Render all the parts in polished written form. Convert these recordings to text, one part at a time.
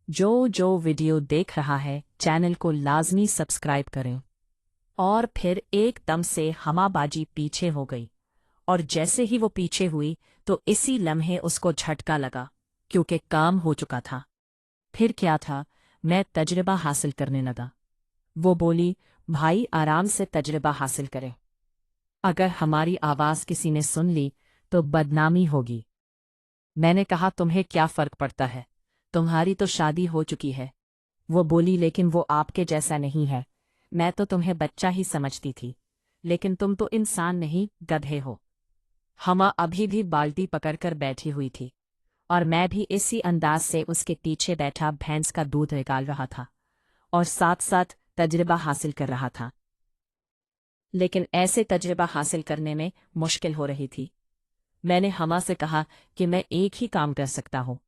जो वीडियो देख रहा है चैनल को लाजमी सब्सक्राइब करें। और फिर एकदम से हमा बाजी पीछे हो गई, और जैसे ही वो पीछे हुई तो इसी लम्हे उसको झटका लगा, क्योंकि काम हो चुका था। फिर क्या था, मैं तजर्बा हासिल करने लगा। वो बोली, भाई आराम से तजर्बा हासिल करें, अगर हमारी आवाज़ किसी ने सुन ली तो बदनामी होगी। मैंने कहा, तुम्हें क्या फ़र्क पड़ता है, तुम्हारी तो शादी हो चुकी है। वो बोली, लेकिन वो आपके जैसा नहीं है, मैं तो तुम्हें बच्चा ही समझती थी, लेकिन तुम तो इंसान नहीं, गधे हो। हमा अभी भी बाल्टी पकड़कर बैठी हुई थी, और मैं भी इसी अंदाज से उसके पीछे बैठा भैंस का दूध निकाल रहा था और साथ साथ तजर्बा हासिल कर रहा था। लेकिन ऐसे तजर्बा हासिल करने में मुश्किल हो रही थी। मैंने हमा से कहा कि मैं एक ही काम कर सकता हूँ।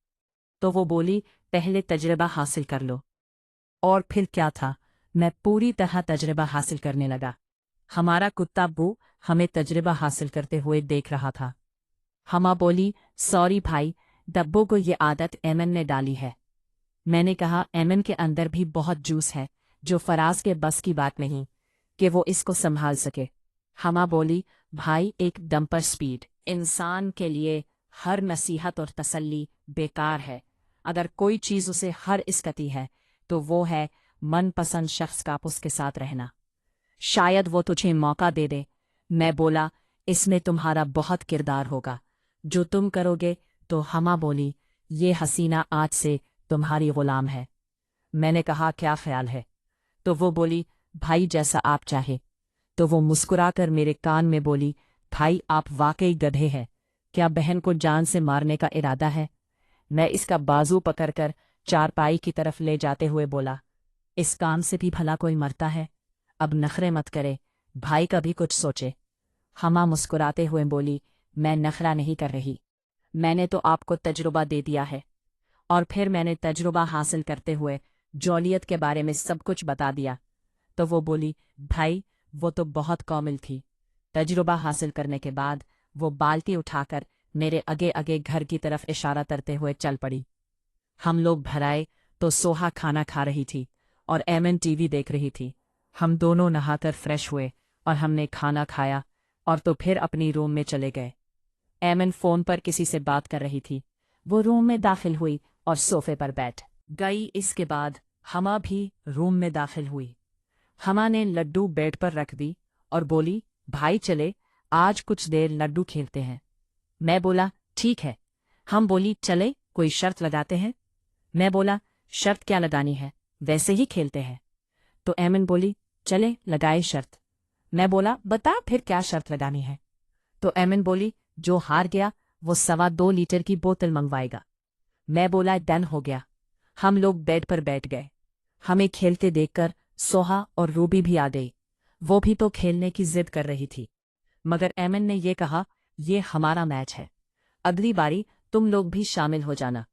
तो वो बोली, पहले तजर्बा हासिल कर लो। और फिर क्या था, मैं पूरी तरह तजर्बा हासिल करने लगा। हमारा कुत्ता बू हमें तजर्बा हासिल करते हुए देख रहा था। हमा बोली, सॉरी भाई, डब्बो को ये आदत एमन ने डाली है। मैंने कहा, एमन के अंदर भी बहुत जूस है, जो फराज के बस की बात नहीं कि वो इसको संभाल सके। हमा बोली, भाई एक डंपर स्पीड इंसान के लिए हर नसीहत और तसल्ली बेकार है। अगर कोई चीज़ उसे हर इसकती है तो वो है मनपसंद शख्स का उसके साथ रहना। शायद वो तुझे मौका दे दे। मैं बोला, इसमें तुम्हारा बहुत किरदार होगा, जो तुम करोगे। तो हमा बोली, ये हसीना आज से तुम्हारी गुलाम है। मैंने कहा, क्या ख्याल है? तो वो बोली, भाई जैसा आप चाहे। तो वो मुस्कुराकर मेरे कान में बोली, भाई आप वाकई गधे हैं, क्या बहन को जान से मारने का इरादा है? मैं इसका बाजू पकड़कर चारपाई की तरफ ले जाते हुए बोला, इस काम से भी भला कोई मरता है? अब नखरे मत करे, भाई का भी कुछ सोचे। हमा मुस्कुराते हुए बोली, मैं नखरा नहीं कर रही, मैंने तो आपको तजुर्बा दे दिया है। और फिर मैंने तजुर्बा हासिल करते हुए जौलियत के बारे में सब कुछ बता दिया। तो वो बोली, भाई वो तो बहुत कामिल थी। तजुर्बा हासिल करने के बाद वो बाल्टी उठाकर मेरे आगे आगे घर की तरफ इशारा करते हुए चल पड़ी। हम लोग भराए तो सोहा खाना खा रही थी और एमन टीवी देख रही थी। हम दोनों नहाकर फ्रेश हुए और हमने खाना खाया, और तो फिर अपनी रूम में चले गए। एमन फ़ोन पर किसी से बात कर रही थी। वो रूम में दाखिल हुई और सोफे पर बैठ गई। इसके बाद हमा भी रूम में दाखिल हुई। हमा ने लड्डू बेड पर रख दी और बोली, भाई चले आज कुछ देर लड्डू खेलते हैं। मैं बोला, ठीक है। हम बोली, चले कोई शर्त लगाते हैं। मैं बोला, शर्त क्या लगानी है, वैसे ही खेलते हैं। तो एमन बोली, चले लगाए शर्त। मैं बोला, बता फिर क्या शर्त लगानी है। तो एमन बोली, जो हार गया वो 2.25 लीटर की बोतल मंगवाएगा। मैं बोला, डन हो गया। हम लोग बेड पर बैठ गए। हमें खेलते देखकर सोहा और रूबी भी आ गई। वो भी तो खेलने की जिद कर रही थी, मगर एमन ने ये कहा, ये हमारा मैच है, अगली बारी तुम लोग भी शामिल हो जाना।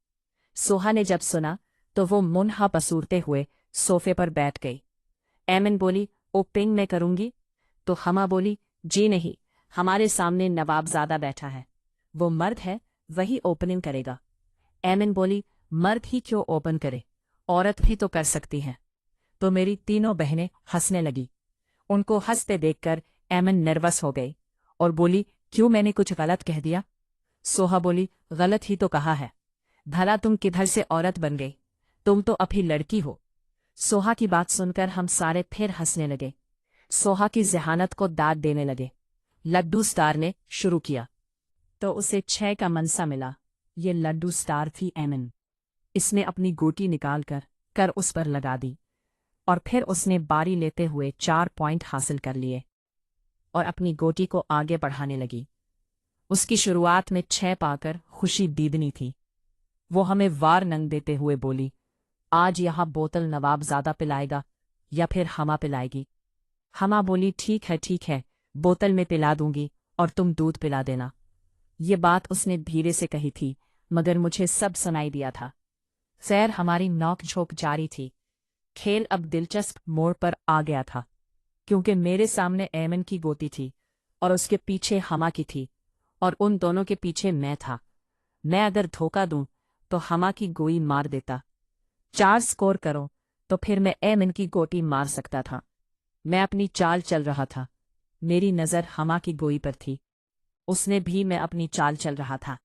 सोहा ने जब सुना तो वो मुन्हा पसूरते हुए सोफे पर बैठ गई। एमन बोली, ओपनिंग मैं करूंगी। तो हमा बोली, जी नहीं, हमारे सामने नवाबजादा बैठा है, वो मर्द है, वही ओपनिंग करेगा। एमन बोली, मर्द ही क्यों ओपन करे, औरत भी तो कर सकती है। तो मेरी तीनों बहनें हंसने लगी। उनको हंसते देखकर एमन नर्वस हो गई और बोली, क्यों मैंने कुछ गलत कह दिया? सोहा बोली, गलत ही तो कहा है, भला तुम किधर से औरत बन गई, तुम तो अभी लड़की हो। सोहा की बात सुनकर हम सारे फिर हंसने लगे। सोहा की जहानत को दाद देने लगे। लड्डू स्टार ने शुरू किया तो उसे 6 का मनसा मिला। ये लड्डू स्टार थी एमन। इसने अपनी गोटी निकाल कर उस पर लगा दी, और फिर उसने बारी लेते हुए 4 पॉइंट हासिल कर लिए और अपनी गोटी को आगे बढ़ाने लगी। उसकी शुरुआत में 6 पाकर खुशी दीदनी थी। वो हमें वार नंग देते हुए बोली, आज यहाँ बोतल नवाबजादा पिलाएगा या फिर हमा पिलाएगी? हमा बोली, ठीक है, बोतल में पिला दूंगी और तुम दूध पिला देना। ये बात उसने धीरे से कही थी, मगर मुझे सब सुनाई दिया था। खैर हमारी नोक-झोंक जारी थी। खेल अब दिलचस्प मोड़ पर आ गया था, क्योंकि मेरे सामने एमन की गोती थी और उसके पीछे हमा की थी, और उन दोनों के पीछे मैं था। मैं अगर धोखा दूं तो हमा की गोई मार देता। 4 स्कोर करो तो फिर मैं एमन की गोटी मार सकता था। मैं अपनी चाल चल रहा था। मेरी नज़र हमा की गोई पर थी। उसने भी मैं अपनी चाल चल रहा था।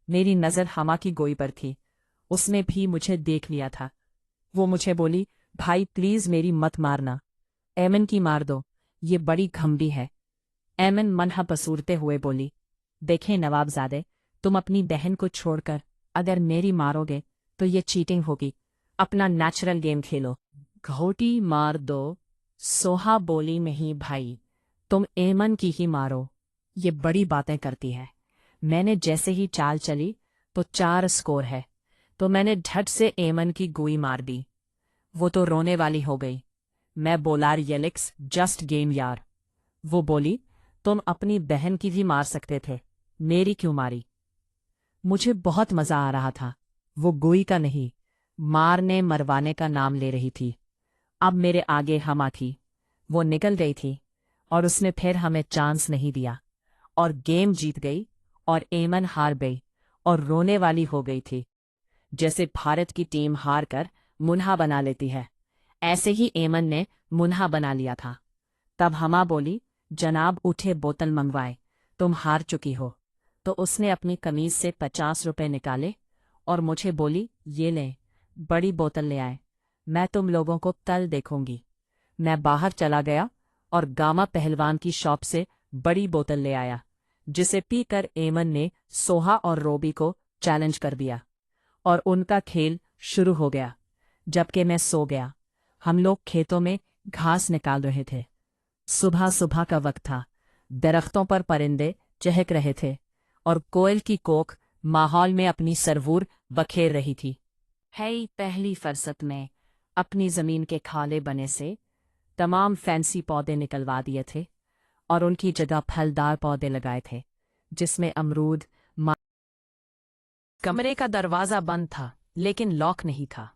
मेरी नज़र हमा की गोई पर थी। उसने भी मुझे देख लिया था। वो मुझे बोली, भाई प्लीज मेरी मत मारना, एमन की मार दो, ये बड़ी घमंडी है। एमन मनहा पसूरते हुए बोली, देखें नवाबजादे, तुम अपनी बहन को छोड़कर अगर मेरी मारोगे तो ये चीटिंग होगी। अपना नेचुरल गेम खेलो। घोटी मार दो। सोहा बोली, नहीं भाई, तुम एमन की ही मारो, ये बड़ी बातें करती है। मैंने जैसे ही चाल चली तो 4 स्कोर है, तो मैंने झट से एमन की गोई मार दी। वो तो रोने वाली हो गई। मैं बोला, येलिक्स जस्ट गेम यार। वो बोली, तुम अपनी बहन की भी मार सकते थे, मेरी क्यों मारी? मुझे बहुत मजा आ रहा था। वो गोई का नहीं, मारने मरवाने का नाम ले रही थी। अब मेरे आगे हमा थी। वो निकल गई थी और उसने फिर हमें चांस नहीं दिया और गेम जीत गई और एमन हार गई और रोने वाली हो गई थी। जैसे भारत की टीम हार कर मुन्हा बना लेती है, ऐसे ही एमन ने मुन्हा बना लिया था। तब हमा बोली, जनाब उठे बोतल मंगवाए, तुम हार चुकी हो। तो उसने अपनी कमीज से 50 रुपए निकाले और मुझे बोली, ये ले, बड़ी बोतल ले आए, मैं तुम लोगों को कल देखूंगी। मैं बाहर चला गया और गामा पहलवान की शॉप से बड़ी बोतल ले आया, जिसे पीकर एमन ने सोहा और रोबी को चैलेंज कर दिया और उनका खेल शुरू हो गया। जबकि मैं सो गया। हम लोग खेतों में घास निकाल रहे थे। सुबह सुबह का वक्त था। दरख्तों पर परिंदे चहक रहे थे और कोयल की कोख माहौल में अपनी सरवूर बखेर रही थी। पहली फरसत में अपनी जमीन के खाले बने से तमाम फैंसी पौधे निकलवा दिए थे और उनकी जगह फलदार पौधे लगाए थे, जिसमें अमरूद। कमरे का दरवाज़ा बंद था, लेकिन लॉक नहीं था।